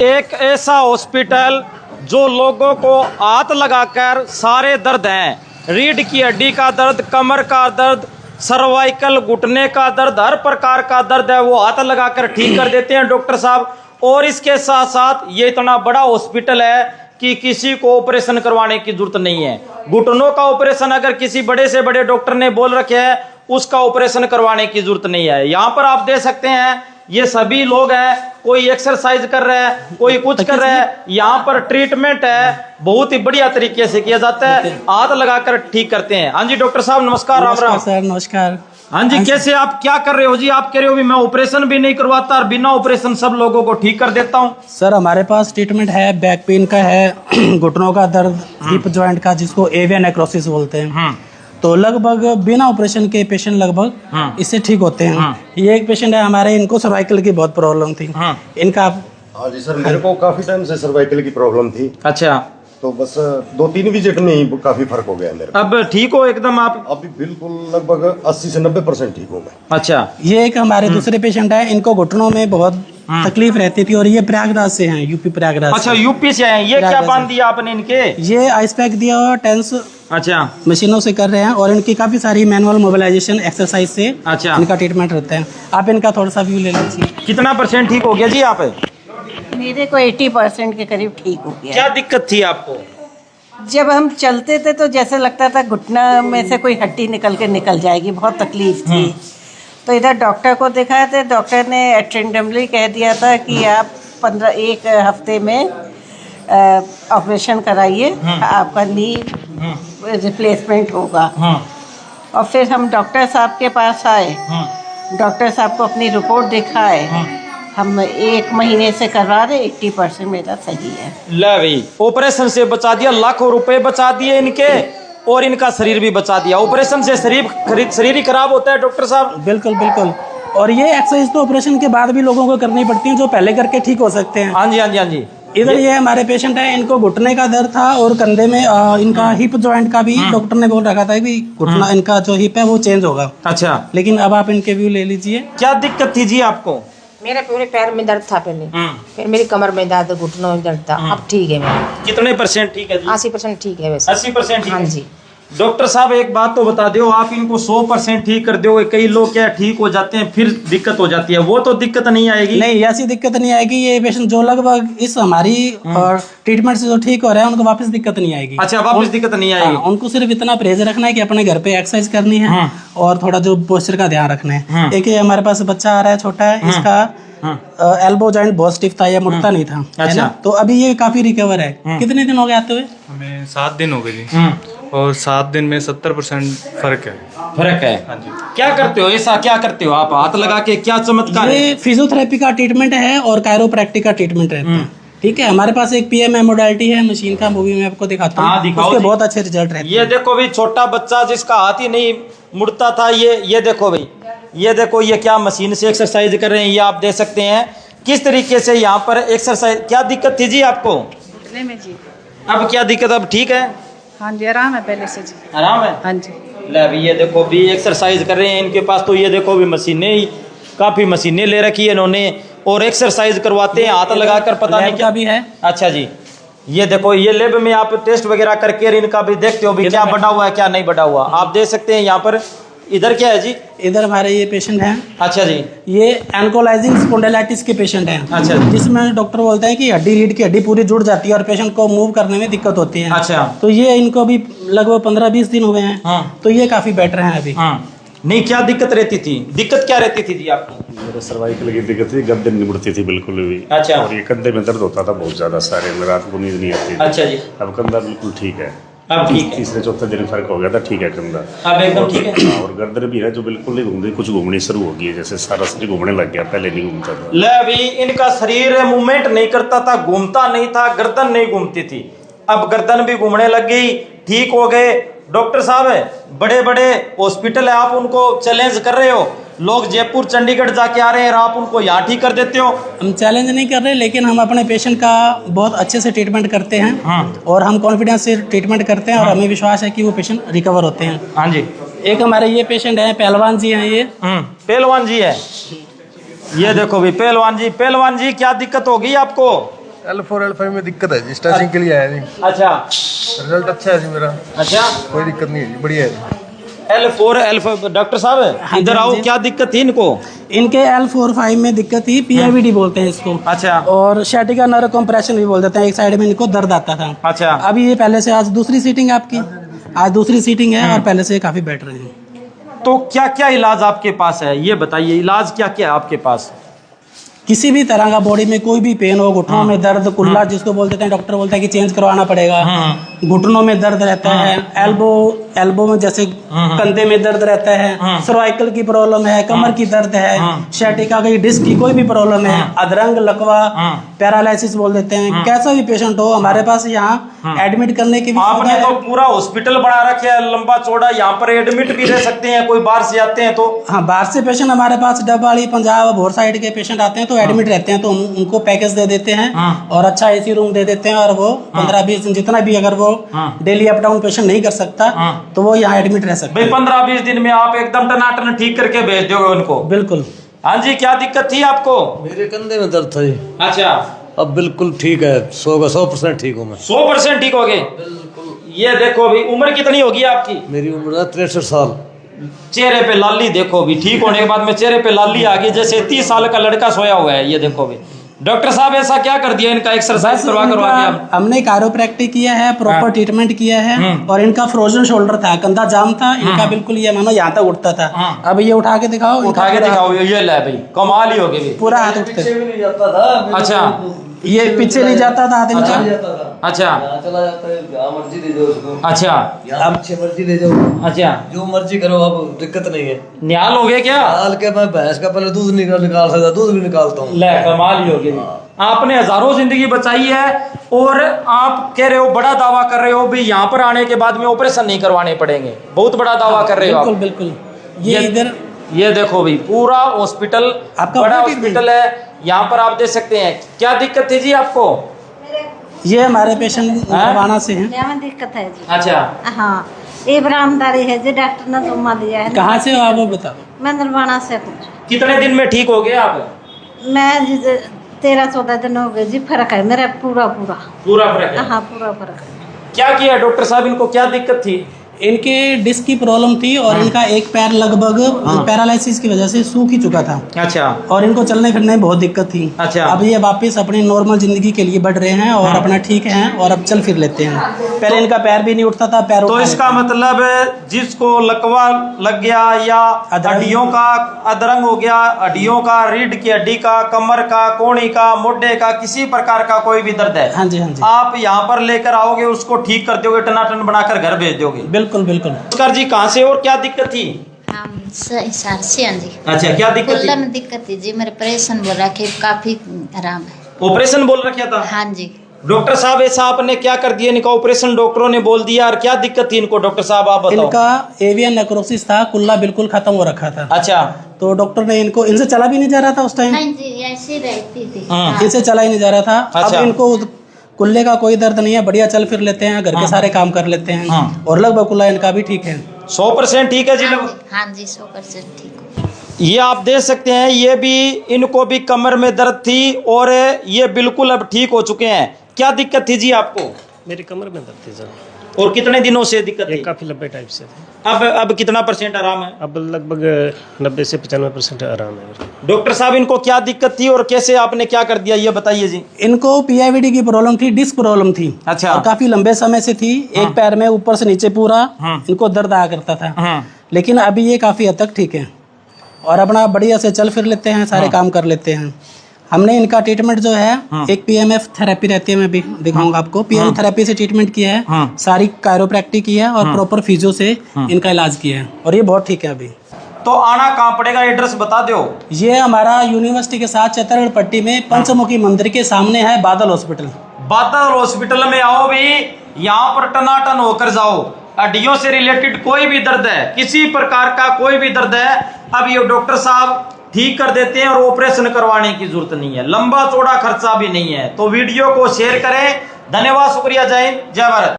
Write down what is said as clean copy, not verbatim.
एक ऐसा हॉस्पिटल जो लोगों को हाथ लगाकर सारे दर्द हैं, रीढ़ की हड्डी का दर्द, कमर का दर्द, सर्वाइकल घुटने का दर्द, हर प्रकार का दर्द है वो हाथ लगाकर ठीक कर देते हैं डॉक्टर साहब। और इसके साथ साथ ये इतना बड़ा हॉस्पिटल है कि किसी को ऑपरेशन करवाने की जरूरत नहीं है। घुटनों का ऑपरेशन अगर किसी बड़े से बड़े डॉक्टर ने बोल रखे है उसका ऑपरेशन करवाने की जरूरत नहीं है। यहाँ पर आप देख सकते हैं ये सभी लोग हैं, कोई एक्सरसाइज कर रहे हैं, कोई कुछ कर रहे हैं। यहाँ पर ट्रीटमेंट है बहुत ही बढ़िया तरीके से किया जाता है, हाथ लगाकर ठीक करते हैं। हाँ जी डॉक्टर साहब नमस्कार। राम राम सर। नमस्कार। हाँ जी, कैसे आप क्या कर रहे हो जी? आप कह रहे हो भी मैं ऑपरेशन भी नहीं करवाता और बिना ऑपरेशन सब लोगों को ठीक कर देता हूँ। सर हमारे पास ट्रीटमेंट है, बैक पेन का है, घुटनों का दर्द, हिप जॉइंट का जिसको एवियन नेक्रोसिस बोलते हैं, तो लगभग बिना ऑपरेशन के पेशेंट लगभग इससे ठीक होते हैं। ये एक पेशेंट है हमारे, इनको सर्वाइकल की बहुत प्रॉब्लम थी। इनका हाँ जी सर, मेरे को काफी टाइम से सर्वाइकल की प्रॉब्लम थी। अच्छा, तो बस 2-3 विजिट में ही काफी फर्क हो गया मेरे। अब ठीक हो एकदम आप? अभी बिल्कुल लगभग 80 से 90% ठीक हूँ मैं। अच्छा, ये एक हमारे दूसरे पेशेंट है, इनको घुटनों में बहुत तकलीफ रहती थी और ये प्रयागराज से हैं, यूपी प्रयागराज। अच्छा यूपी से हैं। ये क्या बांध दिया आपने इनके? ये आइस पैक दिया हुआ, टेंस अच्छा मशीनों से कर रहे हैं और इनकी काफी सारी मैनुअल मोबिलाइजेशन एक्सरसाइज से अच्छा इनका ट्रीटमेंट रहता है। आप इनका थोड़ा सा व्यू ले लीजिए। कितना % ठीक हो गया जी आप? मेरे को 80% के करीब ठीक हो गया। क्या दिक्कत थी आपको? जब हम चलते थे तो जैसे लगता था घुटना में से कोई हड्डी निकल जाएगी, बहुत तकलीफ थी। तो इधर डॉक्टर को दिखाया था, डॉक्टर ने अटेंडेंटली कह दिया था कि आप 1 हफ्ते में ऑपरेशन कराइए, आपका नी रिप्लेसमेंट होगा। और फिर हम डॉक्टर साहब के पास आए, डॉक्टर साहब को अपनी रिपोर्ट दिखाए, हम 1 महीने से करवा रहे, 80% मेरा सही है। ले भाई, ऑपरेशन से बचा दिया, लाखों रुपए बचा दिए इनके और इनका शरीर भी बचा दिया। ऑपरेशन से शरीर ही खराब होता है डॉक्टर साहब। बिल्कुल बिल्कुल। और ये एक्सरसाइज तो ऑपरेशन के बाद भी लोगों को करनी पड़ती है, जो पहले करके ठीक हो सकते हैं। हाँ जी हाँ जी हाँ जी। इधर ये हमारे पेशेंट है, इनको घुटने का दर्द था और कंधे में इनका हिप जॉइंट का भी डॉक्टर ने बोल रखा था कि घुटना इनका जो हिप है वो चेंज होगा। अच्छा, लेकिन अब आप इनके व्यू ले लीजिए। क्या दिक्कत थी जी आपको? मेरे पूरे पैर में दर्द था पहले, फिर मेरी कमर में दर्द, घुटनों में दर्द था, अब ठीक है मेरा। कितने % ठीक है जी? 80% ठीक है वैसे। 80% ठीक हाँ है। जी। डॉक्टर साहब एक बात तो बता दो, आप इनको 100% ठीक कर दोगे, कई लोग क्या ठीक हो जाते हैं फिर दिक्कत हो जाती है, वो तो दिक्कत नहीं आएगी? नहीं, ऐसी दिक्कत नहीं आएगी। ये पेशेंट जो लगभग इस हमारी ट्रीटमेंट से जो ठीक हो रहा है उनको वापस दिक्कत नहीं आएगी। अच्छा, वापस दिक्कत नहीं आएगी। उनको सिर्फ इतना परहेज रखना है कि अपने घर पे एक्सरसाइज करनी है और थोड़ा जो पोस्चर का ध्यान रखना है। एक ये हमारे पास बच्चा आ रहा है छोटा है, इसका एल्बो जॉइंट बहुत स्टिफ था, ये मुड़ता नहीं था। अच्छा, तो अभी ये काफी रिकवर है। कितने दिन हो गए आते हुए? हमें 7 दिन हो गए जी, और 7 दिन में 70% फर्क है। फर्क है? हाँ जी। क्या करते हो, ऐसा क्या करते हो आप हाथ लगा के? क्या चमत्कार है? ये फिजियोथेरेपी का ट्रीटमेंट है और कायरोप्रैक्टिक का ट्रीटमेंट रहता है। ठीक है, हमारे पास एक PMI मोडालिटी है मशीन का, वो भी मैं आपको दिखाता हूँ। उसके बहुत अच्छे रिजल्ट रहते हैं। ये देखो भाई, छोटा बच्चा जिसका हाथ ही नहीं मुड़ता था, ये देखो भाई, ये देखो ये क्या मशीन से एक्सरसाइज कर रहे हैं, ये आप देख सकते हैं किस तरीके से यहाँ पर एक्सरसाइज। क्या दिक्कत थी जी आपको? घुटने में जी। अब क्या दिक्कत, अब ठीक है? हाँ जी, आराम है पहले से जी। आराम है? हाँ जी। ले अभी ये देखो भी एक्सरसाइज कर रहे हैं इनके पास, तो ये देखो भी मशीनें ही काफी मशीनें ले रखी है इन्होंने और एक्सरसाइज करवाते हैं हाथ लगाकर, पता नहीं क्या भी है। अच्छा जी, ये देखो ये लैब में आप टेस्ट वगैरह करके इनका भी देखते हो भी क्या बढ़ा हुआ है क्या नहीं बढ़ा हुआ, आप देख सकते हैं यहाँ पर। इधर क्या है जी? इधर हमारे ये पेशेंट हैं। अच्छा जी, ये एंकोलाइजिंग स्पॉन्डिलाइटिस के पेशेंट हैं। अच्छा, जिसमें डॉक्टर बोलते हैं कि रीढ़ की हड्डी पूरी जुड़ जाती है और पेशेंट को मूव करने में दिक्कत होती है। अच्छा, तो ये इनको भी लगभग 15-20 दिन हो गए हैं। तो ये काफी बेटर हैं अभी। नहीं, क्या दिक्कत रहती थी? दिक्कत क्या रहती थी जी आपको? मेरे सर्वाइकल की दिक्कत थी, गर्दन नहीं मुड़ती थी बिल्कुल भी। अच्छा, और ये कंधे में दर्द होता था बहुत ज्यादा, सारे में रात को नींद नहीं आती थी। अच्छा जी, अब कंधा बिल्कुल ठीक है। अब ठीक है? 3-4 दिन फर्क हो गया था, ठीक है कंधा अब एकदम ठीक है। और गर्दन भी है जो बिल्कुल नहीं घूमती, कुछ घूमनी शुरू हो गई है, जैसे सारा शरीर घूमने लग गया, पहले नहीं घूमता था। ले अभी इनका शरीर मूवमेंट नहीं करता था, घूमता नहीं था, गर्दन नहीं घूमती थी, अब गर्दन भी घूमने लग गई, ठीक हो गए। डॉक्टर साहब बड़े बड़े हॉस्पिटल है, आप उनको चैलेंज कर रहे हो, लोग जयपुर चंडीगढ़ जाके आ रहे हैं और आप उनको यहाँ ठीक कर देते हो। हम चैलेंज नहीं कर रहे, लेकिन हम अपने पेशेंट का बहुत अच्छे से ट्रीटमेंट करते हैं और हम कॉन्फिडेंस से ट्रीटमेंट करते हैं और हमें विश्वास है कि वो पेशेंट रिकवर होते हैं। हाँ जी। एक हमारे ये पेशेंट है, पहलवान जी हैं। ये पहलवान जी है, ये देखो भी पहलवान जी। पहलवान जी क्या दिक्कत होगी आपको? L4 L5 में दिक्कत है जी, स्टार्टिंग के लिए आया जी। अच्छा रिजल्ट अच्छा है जी मेरा, अच्छा, कोई दिक्कत नहीं है जी, बढ़िया है जी। L4 L5 डॉक्टर साहब इधर आओ, क्या दिक्कत थी इनको? इनके L4-5 में दिक्कत थी, PIVD बोलते हैं इसको। अच्छा और शैटिका नर्व कंप्रेशन भी बोल देते हैं, एक साइड में इनको दर्द आता था। अच्छा, अभी ये पहले से, आज दूसरी सीटिंग आपकी, आज दूसरी सीटिंग है और पहले से काफी बेटर है। तो क्या क्या इलाज आपके पास है ये बताइए, इलाज क्या क्या है आपके पास? किसी भी तरह का बॉडी में कोई भी पेन हो, घुटनों में दर्द, कुल्ला जिसको बोल देते हैं, डॉक्टर बोलता है कि चेंज करवाना पड़ेगा। घुटनों में दर्द रहता है, एल्बो में जैसे कंधे में दर्द रहता है, सर्वाइकल की प्रॉब्लम है, कमर की दर्द है, शैटिका की डिस्क की कोई भी प्रॉब्लम है, अधरंग, लकवा, पैरालिसिस बोल देते हैं, कैसा भी पेशेंट हो हमारे पास यहाँ एडमिट करने की भी आपने तो पूरा हॉस्पिटल बना रखे है लंबा चौड़ा, यहाँ पर एडमिट भी रह सकते हैं कोई बाहर से आते हैं तो? हाँ, बाहर से पेशेंट हमारे पास डबवाड़ी, पंजाब, भोर साइड के पेशेंट आते हैं तो एडमिट रहते हैं, तो हम उनको पैकेज दे देते हैं और अच्छा एसी रूम दे देते हैं, और वो 15-20 दिन जितना भी, अगर वो डेली अप डाउन पेशेंट नहीं कर सकता तो वो यहाँ एडमिट रह सकता है। 15-20 दिन में आप एकदम टनाटन ठीक करके भेज दोगे उनको? बिल्कुल। हाँ जी, क्या दिक्कत थी आपको? मेरे कंधे में दर्द था जी। अच्छा, अब बिल्कुल ठीक है, 100% ठीक हूँ मैं। 100% ठीक हो गए? ये देखो अभी उम्र कितनी होगी आपकी? मेरी उम्र है 63 साल। चेहरे पे लाली देखो भी, ठीक होने के बाद में चेहरे पे लाली आ गई जैसे 30 साल का लड़का सोया हुआ है। ये देखो भी डॉक्टर साहब ऐसा क्या कर दिया इनका, एक्सरसाइज करवा के? हमने कायरोप्रैक्टिक किया है, प्रॉपर ट्रीटमेंट किया है, और इनका फ्रोजन शोल्डर था, कंधा जाम था इनका, बिल्कुल ये मानो यहाँ तक उठता था। अब ये उठा के दिखाओ, उठा के दिखाओ, ये ले भाई कमाल ही हो गई, पूरा हाथ उठते। अच्छा, ये पीछे नहीं जाता था हाथ इनका। अच्छा, चला जाता है, जहाँ मर्जी ले जाओ उसको। अच्छा, आप पीछे मर्जी ले जाओ। अच्छा, जो मर्जी करो, अब दिक्कत नहीं है। निहाल हो गए क्या? निकाल के मैं भैंस का पहले दूध निकाल सकता, दूध भी निकालता हूँ। ले कमाल ही हो गई, आपने हजारों जिंदगी बचाई है। और आप कह रहे हो, बड़ा दावा कर रहे हो भी यहाँ पर आने के बाद में ऑपरेशन नहीं करवाने पड़ेंगे, बहुत बड़ा दावा कर रहे हो आप। बिल्कुल बिल्कुल। ये इधर ये देखो भाई पूरा हॉस्पिटल, बड़ा हॉस्पिटल है, यहाँ पर आप देख सकते हैं। क्या दिक्कत थी जी आपको? ये हमारे पेशेंट नरवाना से हैं। क्या में दिक्कत है जी? अच्छा, हाँ, ये बरामदारी है जी, डॉक्टर ने जुम्मा दिया है। कहाँ से हो आप, वो बताओ। मैं नरवाना से कुछ। कितने दिन में ठीक हो गए आप? मैं 13-14 दिन हो गए जी, फर्क है मेरा पूरा फर्क है? हाँ, पूरा फर्क है। क्या किया डॉक्टर साहब, इनको क्या दिक्कत थी? इनके डिस्क की प्रॉब्लम थी और इनका एक पैर लगभग पैरालिसिस की वजह से सूख ही चुका था। अच्छा, और इनको चलने फिरने में बहुत दिक्कत थी। अच्छा, अब ये वापस अपनी नॉर्मल जिंदगी के लिए बढ़ रहे हैं और अपना ठीक हैं और अब चल फिर लेते हैं। पहले इनका पैर भी नहीं उठता था, पैर तो इसका मतलब जिसको लकवा लग गया या हड्डियों का अधरंग हो गया, हड्डियों का, रीढ़ की हड्डी का, कमर का, कोहनी का, मोढे का, किसी प्रकार का कोई भी दर्द है, हाँ जी, हाँ जी, आप यहाँ पर लेकर आओगे, उसको ठीक कर दोगे, टनाटन बनाकर घर भेज दोगे? बिल्कुल बिल्कुल। नमस्कार जी, कहाँ से और क्या दिक्कत थी? हम हिसार से हैं जी। अच्छा, क्या दिक्कत कुल्ला थी? में दिक्कत थी जी, मेरे ऑपरेशन बोल रखे, काफी आराम है। ऑपरेशन बोल रखा था? हाँ जी। डॉक्टर साहब ऐसा आपने क्या कर दिया, इनका ऑपरेशन डॉक्टरों ने बोल दिया, और क्या दिक्कत थी इनको डॉक्टर साहब आप बताओ? इनका एवियन नेक्रोसिस था, कुल्ला बिल्कुल खत्म हो रखा था। अच्छा, तो डॉक्टर ने इनको, इनसे चला भी नहीं जा रहा था उस टाइम। हाँ जी, ऐसी रहती थी। इनसे चला ही नहीं जा रहा था। अच्छा। अब इनको कुल्ले का कोई दर्द नहीं है, बढ़िया चल फिर लेते हैं, घर के सारे काम कर लेते हैं, और लगभग कुल्ला इनका भी ठीक है। 100% ठीक है जी? हाँ जी, 100% ठीक हो। ये आप देख सकते हैं, ये भी, इनको भी कमर में दर्द थी और ये बिल्कुल अब ठीक हो चुके हैं। क्या दिक्कत थी जी आपको? मेरी कमर में दर्द थी सर, और कितने दिनों से दिक्कत थी? काफी लंबे टाइप से थी। अब कितना % आराम है? अब लगभग 90 से 95% आराम है। डॉक्टर साहब इनको क्या दिक्कत थी और कैसे आपने क्या कर दिया, ये बताइए जी। इनको PIVD की प्रॉब्लम थी, डिस्क प्रॉब्लम थी। अच्छा, और काफी लंबे समय से थी। एक पैर में ऊपर से नीचे पूरा इनको दर्द आया करता था, लेकिन अभी ये काफी हद तक ठीक है और अपना बढ़िया से चल फिर लेते हैं, सारे काम कर लेते हैं। हमने इनका ट्रीटमेंट जो है, एक PMF थेरेपी रहती है, मैं भी दिखाऊंगा आपको। PMF थेरेपी से ट्रीटमेंट किया है, सारी कायरोप्रैक्टिक की है और प्रॉपर फिजियो से इनका इलाज किया है और ये बहुत ठीक है अभी। तो आना कहाँ पड़ेगा, एड्रेस बता दो। ये हमारा यूनिवर्सिटी के साथ चित्तौड़गढ़ पट्टी में पंचमुखी मंदिर के सामने है बादल हॉस्पिटल। बादल हॉस्पिटल में आओ भी, यहाँ पर टनाटन होकर जाओ। हड्डियों से रिलेटेड कोई भी दर्द है, किसी प्रकार का कोई भी दर्द है, अब ये डॉक्टर साहब ठीक कर देते हैं और ऑपरेशन करवाने की जरूरत नहीं है, लंबा चौड़ा खर्चा भी नहीं है। तो वीडियो को शेयर करें। धन्यवाद, शुक्रिया, जय हिंद, जय भारत।